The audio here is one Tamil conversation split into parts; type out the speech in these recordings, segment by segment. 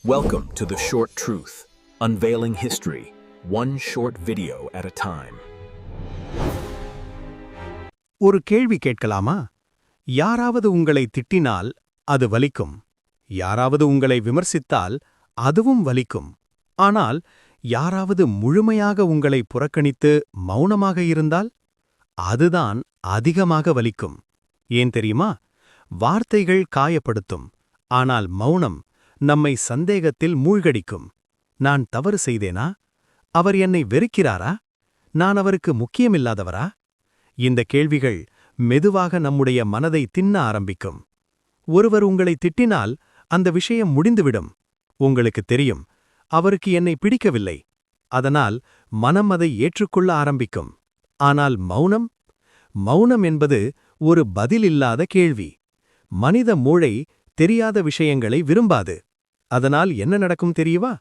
Welcome to The Short Truth, unveiling history, one short video at a time. ஒரு கேள்வி கேட்கலாமா? யாராவது உங்களை திட்டினால் அது வலிக்கும். யாராவது உங்களை விமர்சித்தால் அதுவும் வலிக்கும். ஆனால் யாராவது முழுமையாக உங்களை புறக்கணித்து மௌனமாக இருந்தால் அதுதான் அதிகமாக வலிக்கும். ஏன் தெரியுமா? வார்த்தைகள் காயப்படுத்தும். ஆனால் மௌனம் நம்மை சந்தேகத்தில் மூழ்கடிக்கும். நான் தவறு செய்தேனா? அவர் என்னை வெறுக்கிறாரா? நான் அவருக்கு முக்கியமில்லாதவரா? இந்த கேள்விகள் மெதுவாக நம்முடைய மனதை தின்ன ஆரம்பிக்கும். ஒருவர் உங்களை திட்டினால் அந்த விஷயம் முடிந்துவிடும். உங்களுக்கு தெரியும், அவருக்கு என்னை பிடிக்கவில்லை. அதனால் மனம் அதை ஏற்றுக்கொள்ள ஆரம்பிக்கும். ஆனால் மௌனம்? மௌனம் என்பது ஒரு பதிலில்லாத கேள்வி. மனித மூளை தெரியாத விஷயங்களை விரும்பாது. அதனால் என்ன நடக்கும் தெரியுமா?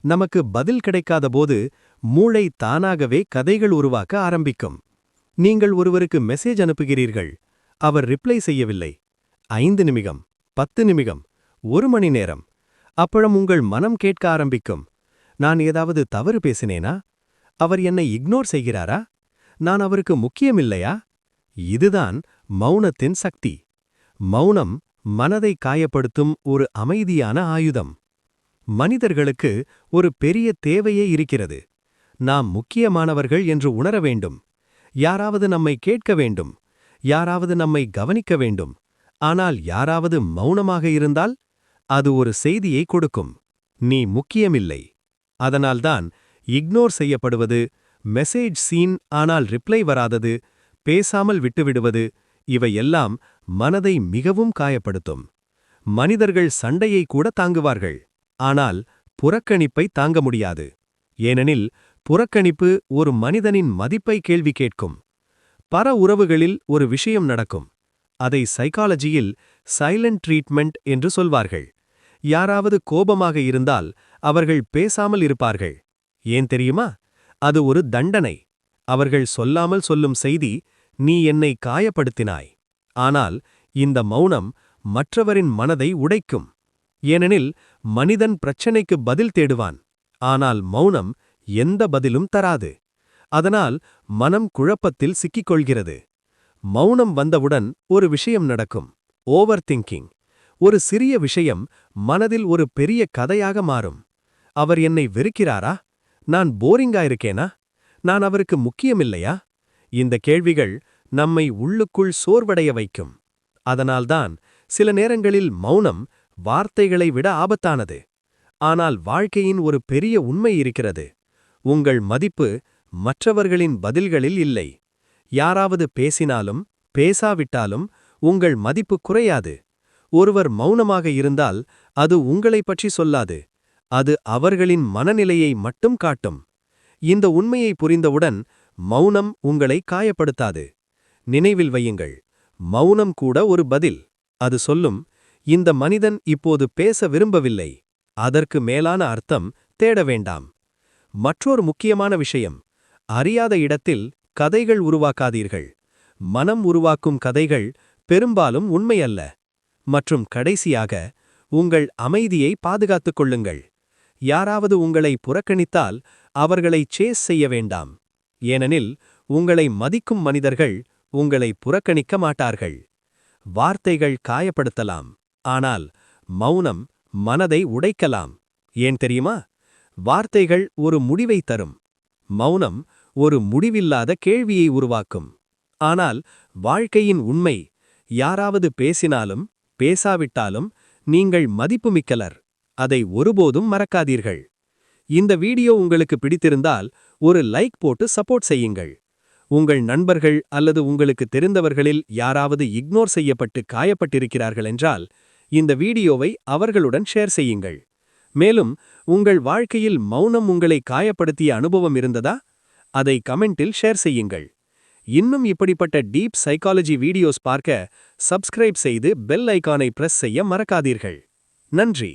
நமக்கு பதில் கிடைக்காத போது மூளை தானாகவே கதைகள் உருவாக்க ஆரம்பிக்கும். நீங்கள் ஒருவருக்கு மெசேஜ் அனுப்புகிறீர்கள். அவர் ரிப்ளை செய்யவில்லை. 5 நிமிடம், 10 நிமிடம், 1 மணி நேரம். அப்புறம் உங்கள் மனம் கேட்க ஆரம்பிக்கும். நான் ஏதாவது தவறு பேசினேனா? அவர் என்னை இக்னோர் செய்கிறாரா? நான் அவருக்கு முக்கியமில்லையா? இதுதான் மௌனத்தின் சக்தி. மௌனம் மனதை காயப்படுத்தும் ஒரு அமைதியான ஆயுதம். மனிதர்களுக்கு ஒரு பெரிய தேவையே இருக்கிறது. நாம் முக்கியமானவர்கள் என்று உணர வேண்டும். யாராவது நம்மை கேட்க வேண்டும். யாராவது நம்மை கவனிக்க வேண்டும். ஆனால் யாராவது மௌனமாக இருந்தால் அது ஒரு செய்தியை கொடுக்கும். நீ முக்கியமில்லை. அதனால்தான் இக்னோர் செய்யப்படுவது, மெசேஜ் சீன் ஆனால் ரிப்ளை வராதது, பேசாமல் விட்டுவிடுவது இவையெல்லாம் மனதை மிகவும் காயப்படுத்தும். மனிதர்கள் சண்டையை கூட தாங்குவார்கள். ஆனால் புறக்கணிப்பை தாங்க முடியாது. ஏனெனில் புறக்கணிப்பு ஒரு மனிதனின் மதிப்பை கேள்வி கேட்கும். பல உறவுகளில் ஒரு விஷயம் நடக்கும். அதை சைக்காலஜியில் சைலண்ட் ட்ரீட்மெண்ட் என்று சொல்வார்கள். யாராவது கோபமாக இருந்தால் அவர்கள் பேசாமல் இருப்பார்கள். ஏன் தெரியுமா? அது ஒரு தண்டனை. அவர்கள் சொல்லாமல் சொல்லும் செய்தி, நீ என்னை காயப்படுத்தினாய். ஆனால் இந்த மௌனம் மற்றவரின் மனதை உடைக்கும். ஏனெனில் மனிதன் பிரச்சனைக்கு பதில் தேடுவான். ஆனால் மௌனம் எந்த பதிலும் தராது. அதனால் மனம் குழப்பத்தில் சிக்கிக்கொள்கிறது. மௌனம் வந்தவுடன் ஒரு விஷயம் நடக்கும். Over thinking. ஒரு சிறிய விஷயம் மனதில் ஒரு பெரிய கதையாக மாறும். அவர் என்னை வெறுக்கிறாரா? நான் போரிங்காயிருக்கேனா? நான் அவருக்கு முக்கியமில்லையா? இந்த கேள்விகள் நம்மை உள்ளுக்குள் சோர்வடைய வைக்கும். அதனால்தான் சில நேரங்களில் மௌனம் வார்த்தைகளை விட ஆபத்தானது. ஆனால் வாழ்க்கையின் ஒரு பெரிய உண்மை இருக்கிறது. உங்கள் மதிப்பு மற்றவர்களின் பதில்களில் இல்லை. யாராவது பேசினாலும் பேசாவிட்டாலும் உங்கள் மதிப்பு குறையாது. ஒருவர் மௌனமாக இருந்தால் அது உங்களைப் பற்றி சொல்லாது. அது அவர்களின் மனநிலையை மட்டும் காட்டும். இந்த உண்மையை புரிந்தவுடன் மௌனம் உங்களை காயப்படுத்தாது. நினைவில் வையுங்கள், மௌனம் கூட ஒரு பதில். அது சொல்லும், இந்த மனிதன் இப்போது பேச விரும்பவில்லை. அதற்கு மேலான அர்த்தம் தேட வேண்டாம். மற்றொரு முக்கியமான விஷயம், அறியாத இடத்தில் கதைகள் உருவாக்காதீர்கள். மனம் உருவாக்கும் கதைகள் பெரும்பாலும் உண்மையல்ல. மற்றும் கடைசியாக, உங்கள் அமைதியை பாதுகாத்துக் கொள்ளுங்கள். யாராவது உங்களை புறக்கணித்தால் அவர்களை சேஸ் செய்ய வேண்டாம். ஏனெனில் உங்களை மதிக்கும் மனிதர்கள் உங்களை புறக்கணிக்க மாட்டார்கள். வார்த்தைகள் காயப்படுத்தலாம். ஆனால் மௌனம் மனதை உடைக்கலாம். ஏன் தெரியுமா? வார்த்தைகள் ஒரு முடிவை தரும். மௌனம் ஒரு முடிவில்லாத கேள்வியை உருவாக்கும். ஆனால் வாழ்க்கையின் உண்மை, யாராவது பேசினாலும் பேசாவிட்டாலும் நீங்கள் மதிப்புமிக்கலர். அதை ஒருபோதும் மறக்காதீர்கள். இந்த வீடியோ உங்களுக்கு பிடித்திருந்தால் ஒரு லைக் போட்டு சப்போர்ட் செய்யுங்கள். உங்கள் நண்பர்கள் அல்லது உங்களுக்கு தெரிந்தவர்களில் யாராவது இக்னோர் செய்யப்பட்டு காயப்பட்டிருக்கிறார்கள் என்றால் இந்த வீடியோவை அவர்களுடன் ஷேர் செய்யுங்கள். மேலும் உங்கள் வாழ்க்கையில் மௌனம் உங்களை காயப்படுத்திய அனுபவம் இருந்ததா? அதை கமெண்டில் ஷேர் செய்யுங்கள். இன்னும் இப்படிப்பட்ட டீப் சைக்காலஜி வீடியோஸ் பார்க்க சப்ஸ்கிரைப் செய்து பெல் ஐகானை பிரஸ் செய்ய மறக்காதீர்கள். நன்றி.